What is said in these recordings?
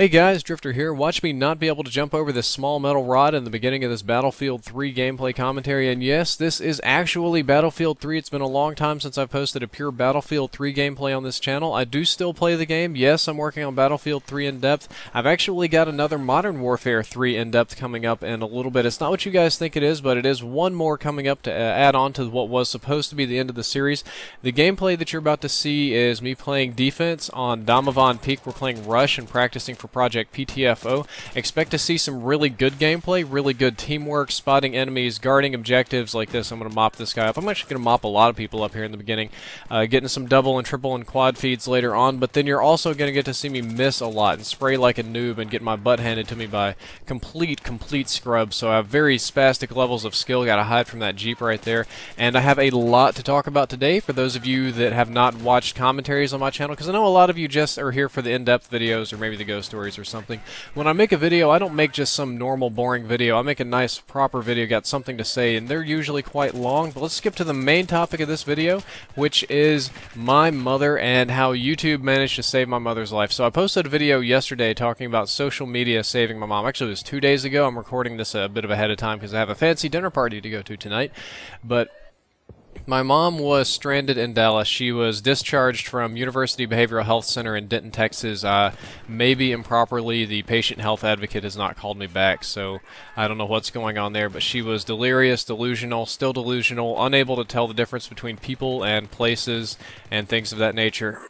Hey guys, Drifter here. Watch me not be able to jump over this small metal rod in the beginning of this Battlefield 3 gameplay commentary, and yes, this is actually Battlefield 3. It's been a long time since I've posted a pure Battlefield 3 gameplay on this channel. I do still play the game. Yes, I'm working on Battlefield 3 in-depth. I've actually got another Modern Warfare 3 in-depth coming up in a little bit. It's not what you guys think it is, but it is one more coming up to add on to what was supposed to be the end of the series. The gameplay that you're about to see is me playing defense on Damavand Peak. We're playing Rush and practicing for Project PTFO. Expect to see some really good gameplay, really good teamwork, spotting enemies, guarding objectives like this. I'm going to mop this guy up. I'm actually going to mop a lot of people up here in the beginning, getting some double and triple and quad feeds later on, but then you're also going to get to see me miss a lot and spray like a noob and get my butt handed to me by complete scrubs. So I have very spastic levels of skill. Got to hide from that Jeep right there. And I have a lot to talk about today for those of you that have not watched commentaries on my channel, because I know a lot of you just are here for the in-depth videos or maybe the ghost stories or something. When I make a video, I don't make just some normal boring video. I make a nice proper video, got something to say, and they're usually quite long. But let's skip to the main topic of this video, which is my mother and how YouTube managed to save my mother's life. So I posted a video yesterday talking about social media saving my mom. Actually, it was 2 days ago. I'm recording this a bit of ahead of time because I have a fancy dinner party to go to tonight. But my mom was stranded in Dallas. She was discharged from University Behavioral Health Center in Denton, Texas. Maybe improperly, the patient health advocate has not called me back, so I don't know what's going on there. But she was delirious, delusional, still delusional, unable to tell the difference between people and places and things of that nature.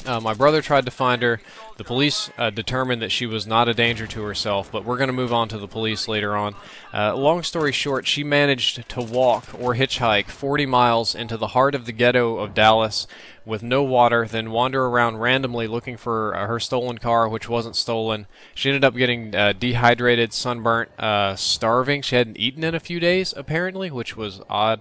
My brother tried to find her. The police determined that she was not a danger to herself, but we're going to move on to the police later on. Long story short, she managed to walk or hitchhike 40 miles into the heart of the ghetto of Dallas with no water, then wander around randomly looking for her stolen car, which wasn't stolen. She ended up getting dehydrated, sunburnt, starving. She hadn't eaten in a few days, apparently, which was odd.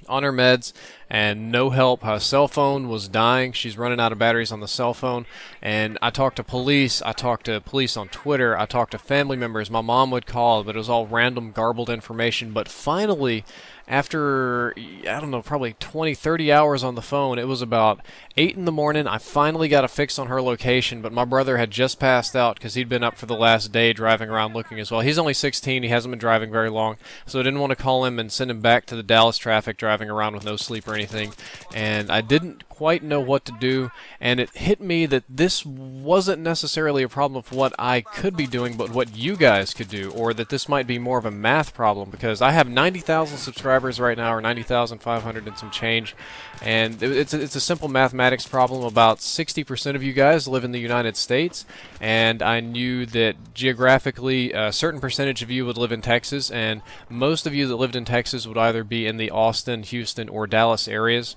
On her meds and no help. Her cell phone was dying. She's running out of batteries on the cell phone. And I talked to police. I talked to police on Twitter. I talked to family members. My mom would call, but it was all random, garbled information. But finally, after, I don't know, probably 20, 30 hours on the phone, it was about 8 in the morning. I finally got a fix on her location, but my brother had just passed out because he'd been up for the last day driving around looking as well. He's only 16. He hasn't been driving very long, so I didn't want to call him and send him back to the Dallas traffic driving around with no sleep or anything. And I didn't quite know what to do, and it hit me that this wasn't necessarily a problem of what I could be doing, but what you guys could do, or that this might be more of a math problem, because I have 90,000 subscribers right now, or 90,500 and some change, and it's a simple mathematics problem. About 60% of you guys live in the United States, and I knew that geographically a certain percentage of you would live in Texas, and most of you that lived in Texas would either be in the Austin, Houston, or Dallas areas.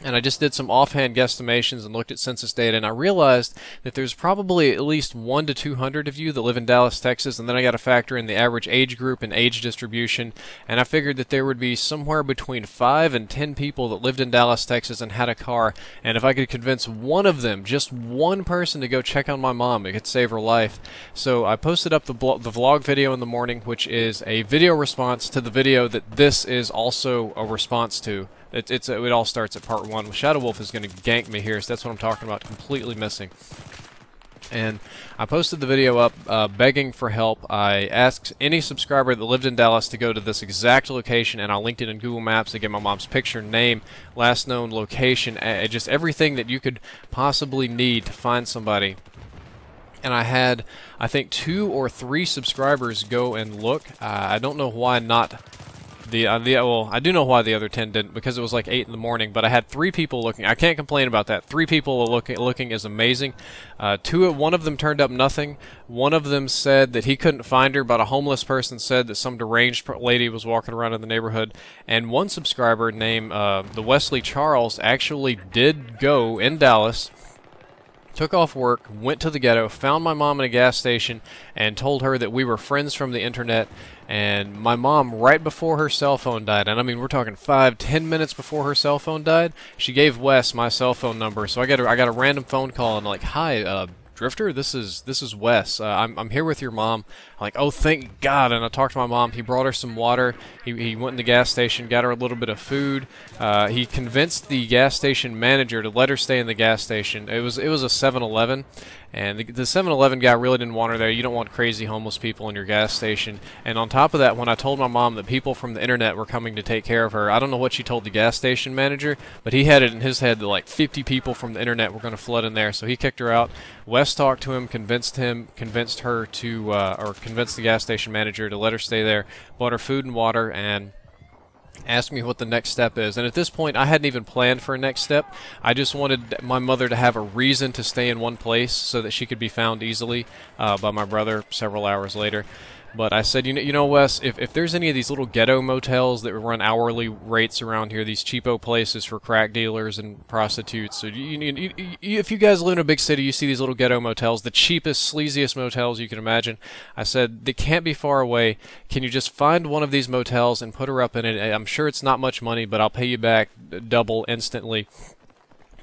And I just did some offhand guesstimations and looked at census data, and I realized that there's probably at least 1 to 200 of you that live in Dallas, Texas, and then I got to factor in the average age group and age distribution, and I figured that there would be somewhere between 5 and 10 people that lived in Dallas, Texas and had a car, and if I could convince one of them, just one person, to go check on my mom, it could save her life. So I posted up the vlog video in the morning, which is a video response to the video that this is also a response to. It all starts at part 1. Shadow Wolf is going to gank me here, so that's what I'm talking about, completely missing. And I posted the video up begging for help. I asked any subscriber that lived in Dallas to go to this exact location, and I linked it in Google Maps to get my mom's picture, name, last known location, just everything that you could possibly need to find somebody. And I had, I think, 2 or 3 subscribers go and look. I don't know why not. Well, I do know why the other 10 didn't, because it was like 8 in the morning, but I had 3 people looking. I can't complain about that. 3 people looking is amazing. One of them turned up nothing. One of them said that he couldn't find her, but a homeless person said that some deranged lady was walking around in the neighborhood. And one subscriber named the Wesley Charles actually did go in Dallas, took off work, went to the ghetto, found my mom in a gas station, and told her that we were friends from the internet. And my mom, right before her cell phone died, and I mean we're talking 5-10 minutes before her cell phone died, she gave Wes my cell phone number. So I got a random phone call and like, "Hi, Drifter, this is Wes. I'm here with your mom. I'm like, oh, thank God. And I talked to my mom. He brought her some water. He went in the gas station, got her a little bit of food. He convinced the gas station manager to let her stay in the gas station. It was a 7-Eleven, and the 7-Eleven guy really didn't want her there. You don't want crazy homeless people in your gas station. And on top of that, when I told my mom that people from the internet were coming to take care of her, I don't know what she told the gas station manager, but he had it in his head that like 50 people from the internet were going to flood in there. So he kicked her out. Wes talked to him, convinced her to, or convinced the gas station manager to let her stay there, bought her food and water, and asked me what the next step is. And at this point, I hadn't even planned for a next step. I just wanted my mother to have a reason to stay in one place so that she could be found easily by my brother several hours later. But I said, you know, Wes, if there's any of these little ghetto motels that run hourly rates around here, these cheapo places for crack dealers and prostitutes, so if you guys live in a big city, you see these little ghetto motels, the cheapest, sleaziest motels you can imagine. I said, they can't be far away. Can you just find one of these motels and put her up in it? I'm sure it's not much money, but I'll pay you back double instantly.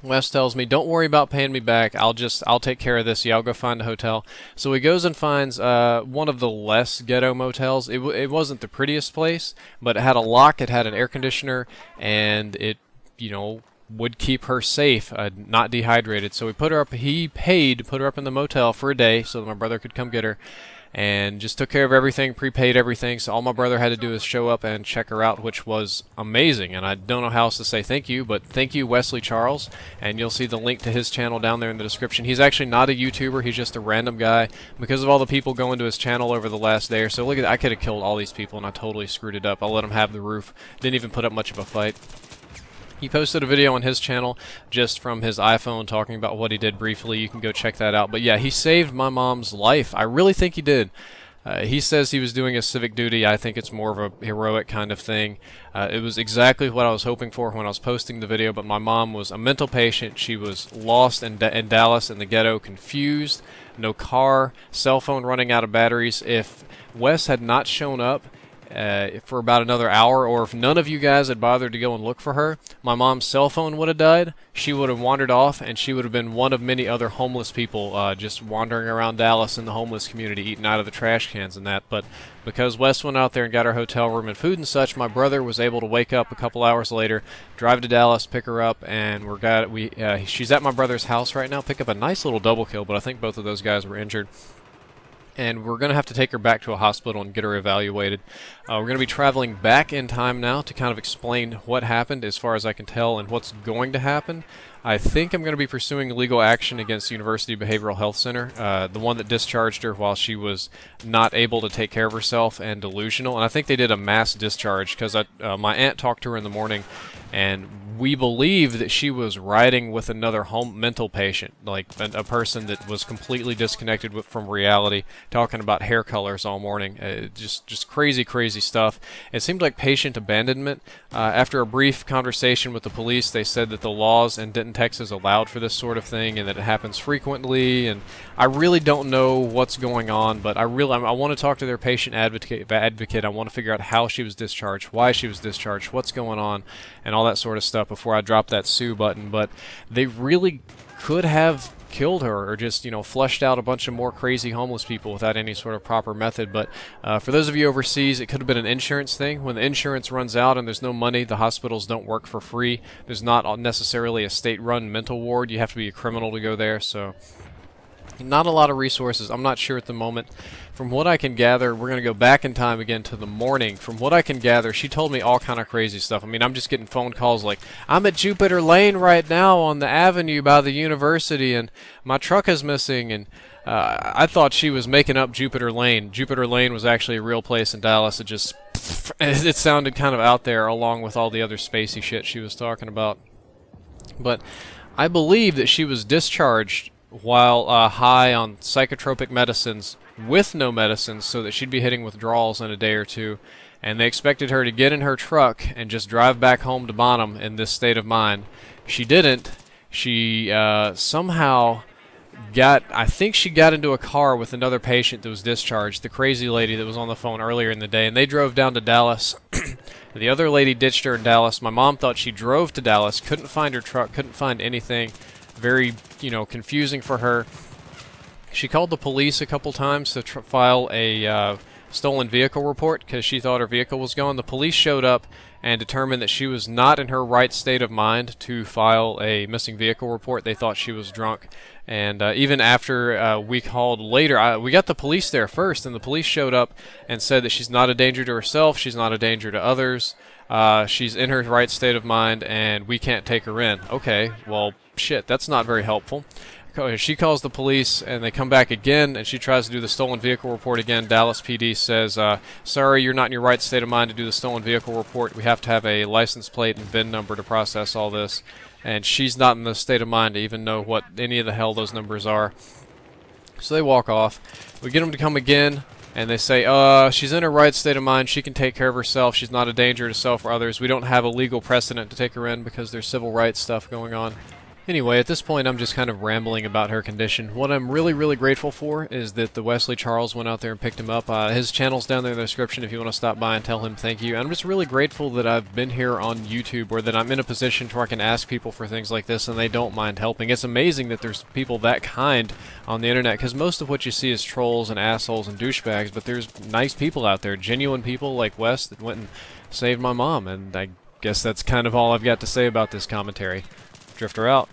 Wes tells me, don't worry about paying me back. I'll take care of this. Yeah, I'll go find a hotel. So he goes and finds one of the less ghetto motels. It wasn't the prettiest place, but it had a lock, it had an air conditioner, and it, you know, would keep her safe, not dehydrated. So he paid to put her up in the motel for a day so that my brother could come get her. And just took care of everything, prepaid everything, so all my brother had to do is show up and check her out, which was amazing. And I don't know how else to say thank you, but thank you, Wesley Charles, and you'll see the link to his channel down there in the description. He's actually not a YouTuber, he's just a random guy. Because of all the people going to his channel over the last day or so, look at that, I could have killed all these people and I totally screwed it up. I'll let him have the roof. Didn't even put up much of a fight. He posted a video on his channel just from his iPhone talking about what he did briefly. You can go check that out. But yeah, he saved my mom's life. I really think he did. He says he was doing his civic duty. I think it's more of a heroic kind of thing. It was exactly what I was hoping for when I was posting the video, but my mom was a mental patient. She was lost in Dallas in the ghetto, confused, no car, cell phone running out of batteries. If Wes had not shown up for about another hour, or if none of you guys had bothered to go and look for her, my mom's cell phone would have died. She would have wandered off, and she would have been one of many other homeless people just wandering around Dallas in the homeless community, eating out of the trash cans and that. But because Wes went out there and got her hotel room and food and such, my brother was able to wake up a couple hours later, drive to Dallas, pick her up, and she's at my brother's house right now. Pick up a nice little double kill, but I think both of those guys were injured. And we're going to have to take her back to a hospital and get her evaluated. We're going to be traveling back in time now to kind of explain what happened as far as I can tell and what's going to happen. I think I'm going to be pursuing legal action against University Behavioral Health Center, the one that discharged her while she was not able to take care of herself and delusional. And I think they did a mass discharge because my aunt talked to her in the morning, and we believe that she was riding with another mental patient, like a person that was completely disconnected from reality, talking about hair colors all morning. Just crazy, crazy stuff. It seemed like patient abandonment. After a brief conversation with the police, they said that the laws in Denton, Texas allowed for this sort of thing and that it happens frequently. And I really don't know what's going on, but I want to talk to their patient advocate. I want to figure out how she was discharged, why she was discharged, what's going on, and all that sort of stuff before I drop that sue button. But they really could have killed her, or just, you know, flushed out a bunch of more crazy homeless people without any sort of proper method. But for those of you overseas, it could have been an insurance thing. When the insurance runs out and there's no money, the hospitals don't work for free. There's not necessarily a state-run mental ward. You have to be a criminal to go there, so not a lot of resources. I'm not sure at the moment. From what I can gather, we're going to go back in time again to the morning. From what I can gather, she told me all kind of crazy stuff. I mean, I'm just getting phone calls like, I'm at Jupiter Lane right now on the avenue by the university, and my truck is missing. And I thought she was making up Jupiter Lane. Jupiter Lane was actually a real place in Dallas. It sounded kind of out there along with all the other spacey shit she was talking about. But I believe that she was discharged while high on psychotropic medicines with no medicines, so that she'd be hitting withdrawals in a day or two, and they expected her to get in her truck and just drive back home to Bonham in this state of mind. She didn't. She somehow I think she got into a car with another patient that was discharged, the crazy lady that was on the phone earlier in the day, and they drove down to Dallas. The other lady ditched her in Dallas. My mom thought she drove to Dallas, couldn't find her truck, couldn't find anything. Very, you know, confusing for her. She called the police a couple times to file a stolen vehicle report because she thought her vehicle was gone. The police showed up and determined that she was not in her right state of mind to file a missing vehicle report. They thought she was drunk. And even after we called later, we got the police there first, and the police showed up and said that she's not a danger to herself, she's not a danger to others, she's in her right state of mind, and we can't take her in. Okay, well, shit, that's not very helpful. She calls the police, and they come back again, and she tries to do the stolen vehicle report again. Dallas PD says, sorry, you're not in your right state of mind to do the stolen vehicle report. We have to have a license plate and VIN number to process all this. And she's not in the state of mind to even know what any of the hell those numbers are. So they walk off. We get them to come again, and they say, she's in her right state of mind. She can take care of herself. She's not a danger to self or others. We don't have a legal precedent to take her in because there's civil rights stuff going on. Anyway, at this point, I'm just kind of rambling about her condition. What I'm really, really grateful for is that the Wesley Charles went out there and picked him up. His channel's down there in the description if you want to stop by and tell him thank you. And I'm just really grateful that I've been here on YouTube, or that I'm in a position where I can ask people for things like this and they don't mind helping. It's amazing that there's people that kind on the internet, because most of what you see is trolls and assholes and douchebags, but there's nice people out there, genuine people like Wes that went and saved my mom. And I guess that's kind of all I've got to say about this commentary. Drifter out.